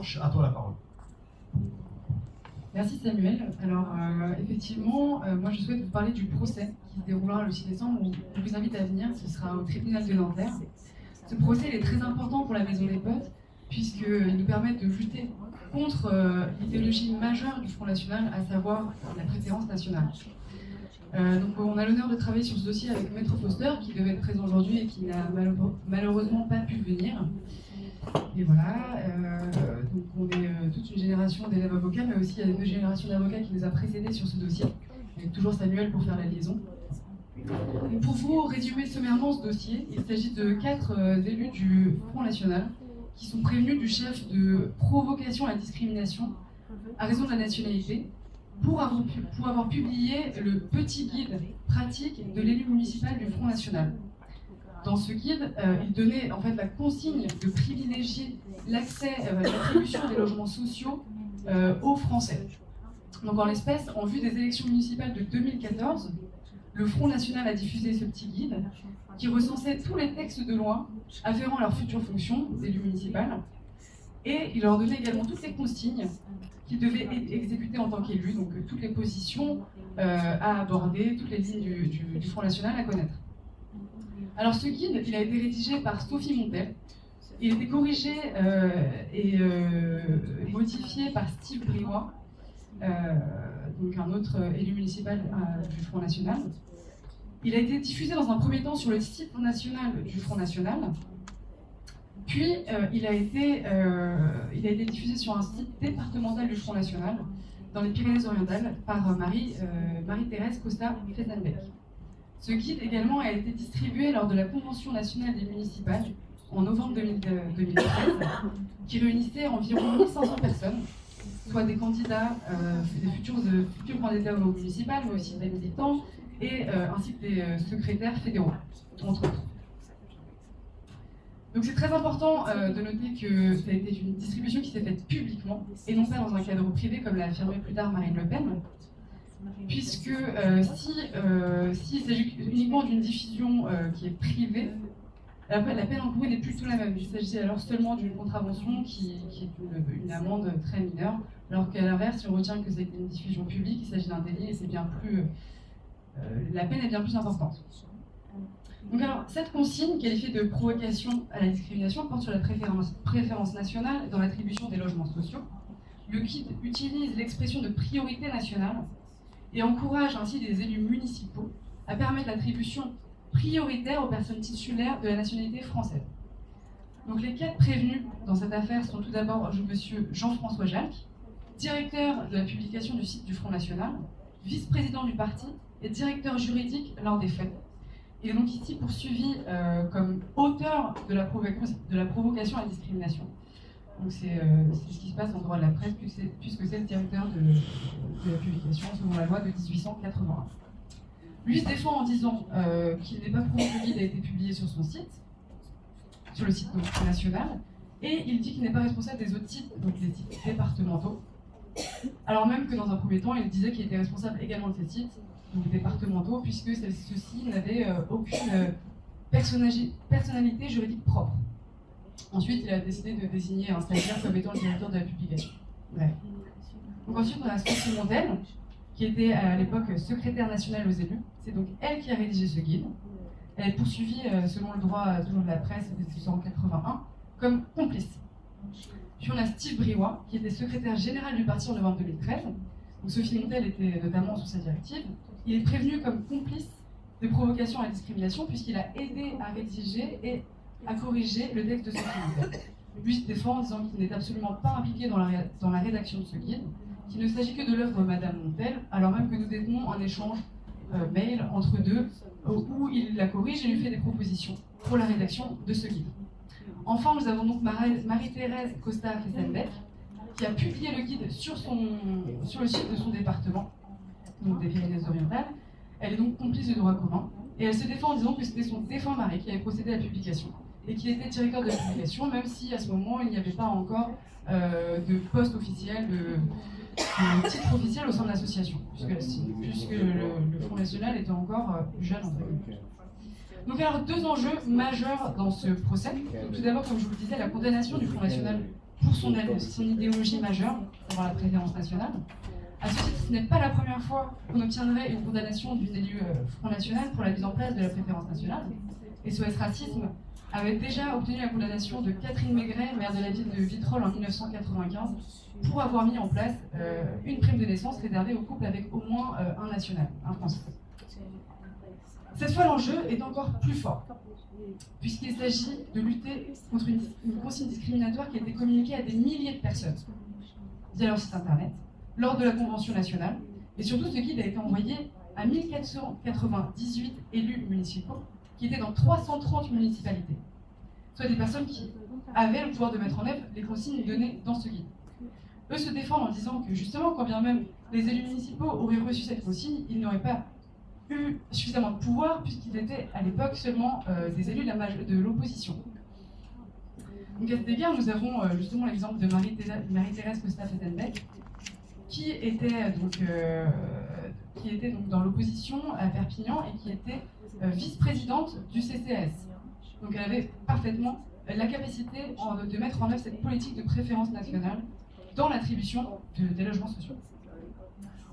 Blanche, à toi la parole. Merci Samuel. Alors effectivement, moi je souhaite vous parler du procès qui se déroulera le 6 décembre. On vous invite à venir, ce sera au tribunal de Nanterre. Ce procès est très important pour la Maison des Potes puisqu'il nous permet de lutter contre l'idéologie majeure du Front National, à savoir la préférence nationale. Donc on a l'honneur de travailler sur ce dossier avec Maître Foster qui devait être présent aujourd'hui et qui n'a malheureusement pas pu venir. Et voilà, donc on est toute une génération d'élèves avocats, mais aussi il y a une génération d'avocats qui nous a précédés sur ce dossier, avec toujours Samuel pour faire la liaison. Donc pour vous résumer sommairement ce dossier, il s'agit de 4 élus du Front National qui sont prévenus du chef de provocation à la discrimination à raison de la nationalité pour avoir publié le petit guide pratique de l'élu municipal du Front National. Dans ce guide, il donnait en fait la consigne de privilégier l'accès à l'attribution des logements sociaux aux Français. Donc en l'espèce, en vue des élections municipales de 2014, le Front National a diffusé ce petit guide qui recensait tous les textes de loi afférents à leur future fonction d'élu municipal, et il leur donnait également toutes les consignes qu'ils devaient exécuter en tant qu'élus, donc toutes les positions à aborder, toutes les lignes du Front National à connaître. Alors ce guide, il a été rédigé par Sophie Montel, il a été corrigé et modifié par Steve Briouat, donc un autre élu municipal du Front National. Il a été diffusé dans un premier temps sur le site national du Front National, puis il a été diffusé sur un site départemental du Front National, dans les Pyrénées-Orientales, par Marie-Thérèse Costa-Fesenbeck. Ce guide également a été distribué lors de la Convention nationale des municipales en novembre 2013, qui réunissait environ 1500 personnes, soit des candidats, des futurs candidats au municipal, mais aussi des militants, et ainsi que des secrétaires fédéraux, entre autres. Donc c'est très important de noter que ça a été une distribution qui s'est faite publiquement, et non pas dans un cadre privé, comme l'a affirmé plus tard Marine Le Pen, puisque s'il s'agit uniquement d'une diffusion qui est privée, la peine encourue n'est plus tout la même. Il s'agit alors seulement d'une contravention qui est une amende très mineure, alors qu'à l'inverse, si on retient que c'est une diffusion publique, il s'agit d'un délit et c'est bien plus, la peine est bien plus importante. Donc alors, cette consigne, qualifiée de provocation à la discrimination, porte sur la préférence nationale dans l'attribution des logements sociaux. Le guide utilise l'expression de priorité nationale et encourage ainsi les élus municipaux à permettre l'attribution prioritaire aux personnes titulaires de la nationalité française. Donc les 4 prévenus dans cette affaire sont tout d'abord M. Jean-François Jalc, directeur de la publication du site du Front National, vice-président du parti et directeur juridique lors des faits. Il est donc ici poursuivi comme auteur de la provocation à la discrimination. Donc c'est ce qui se passe en droit de la presse, puisque c'est le directeur de la publication selon la loi de 1881. Lui se défend en disant qu'il n'est pas prouvé que le guide a été publié sur son site, sur le site national, et il dit qu'il n'est pas responsable des autres sites, donc les sites départementaux, alors même que dans un premier temps, il disait qu'il était responsable également de ces sites, donc départementaux, puisque ceux-ci n'avaient aucune personnalité juridique propre. Ensuite, il a décidé de désigner un stagiaire comme étant le directeur de la publication. Bref. Donc ensuite, on a Sophie Montel, qui était à l'époque secrétaire nationale aux élus. C'est donc elle qui a rédigé ce guide. Elle est poursuivie, selon le droit toujours de la presse de 1881, comme complice. Puis on a Steve Briouat, qui était secrétaire général du parti en novembre 2013. Donc Sophie Montel était notamment sous sa directive. Il est prévenu comme complice de provocation à la discrimination, puisqu'il a aidé à rédiger et à corriger le texte de Sophie Montel. Lui se défend en disant qu'il n'est absolument pas impliqué dans la rédaction de ce guide, qu'il ne s'agit que de l'œuvre de Madame Montel, alors même que nous détenons un échange mail entre deux, où il la corrige et lui fait des propositions pour la rédaction de ce guide. Enfin, nous avons donc Marie-Thérèse Costa-Fesenbeck, qui a publié le guide sur le site de son département, donc des Pyrénées-Orientales. Elle est donc complice de droit commun, et elle se défend en disant que c'était son défunt mari qui avait procédé à la publication, et qu'il était directeur de la publication, même si à ce moment il n'y avait pas encore de poste officiel, de titre officiel au sein de l'association, puisque le Front National était encore jeune en fait. Donc alors 2 enjeux majeurs dans ce procès. Donc, tout d'abord, comme je vous le disais, la condamnation du Front National pour son idéologie majeure, savoir la préférence nationale. À ce titre, ce n'est pas la première fois qu'on obtiendrait une condamnation d'une élue Front National pour la mise en place de la préférence nationale. SOS Racisme avait déjà obtenu la condamnation de Catherine Maigret, maire de la ville de Vitrolles en 1995, pour avoir mis en place une prime de naissance réservée aux couples avec au moins un national, un Français. Cette fois, l'enjeu est encore plus fort, puisqu'il s'agit de lutter contre une consigne discriminatoire qui a été communiquée à des milliers de personnes via leur site internet, lors de la Convention nationale, et surtout ce guide a été envoyé à 1498 élus municipaux qui étaient dans 330 municipalités, soit des personnes qui avaient le pouvoir de mettre en œuvre les consignes données dans ce guide. Eux se défendent en disant que justement, quand bien même les élus municipaux auraient reçu cette consigne, ils n'auraient pas eu suffisamment de pouvoir puisqu'ils étaient à l'époque seulement des élus de l'opposition. Donc à cet égard, nous avons justement l'exemple de Marie-Thérèse Costa-Fettenbeck, qui était donc dans l'opposition à Perpignan et qui était vice-présidente du CCAS. Donc elle avait parfaitement la capacité de mettre en œuvre cette politique de préférence nationale dans l'attribution des logements sociaux.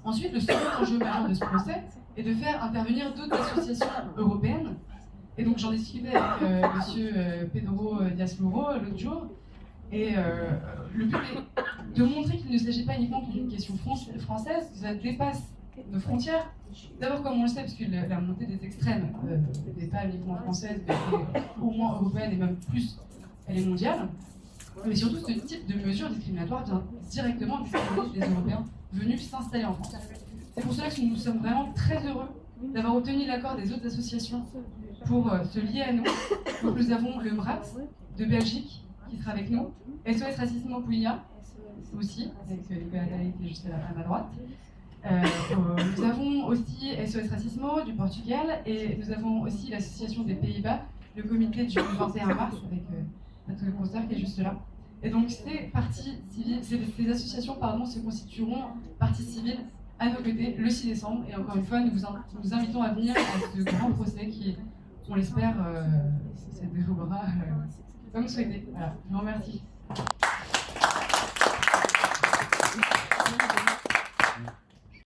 Ensuite, le second enjeu majeur de ce procès est de faire intervenir d'autres associations européennes. Et donc j'en ai discuté avec M. Pedro Dias-Loro l'autre jour. Et le but est de montrer qu'il ne s'agit pas uniquement d'une question française, que ça dépasse nos frontières. D'abord, comme on le sait, parce que la montée des extrêmes n'est pas uniquement française, mais au moins européenne et même plus, elle est mondiale. Mais surtout, ce type de mesure discriminatoire vient directement discriminer des Européens venus s'installer en France. C'est pour cela que nous sommes vraiment très heureux d'avoir obtenu l'accord des autres associations pour se lier à nous. Donc nous avons le MRAPS de Belgique qui sera avec nous, SOS Racisme au Pouillat aussi, avec Nicolas Dallet qui est juste à ma droite. Nous avons aussi SOS Racismo du Portugal et nous avons aussi l'association des Pays-Bas, le comité du 21 mars avec notre concert qui est juste là. Et donc ces parties civiles, ces associations se constitueront partie civile à nos côtés le 6 décembre. Et encore une fois, nous vous invitons à venir à ce grand procès qui, on l'espère, se déroulera comme souhaité. Voilà, je vous remercie.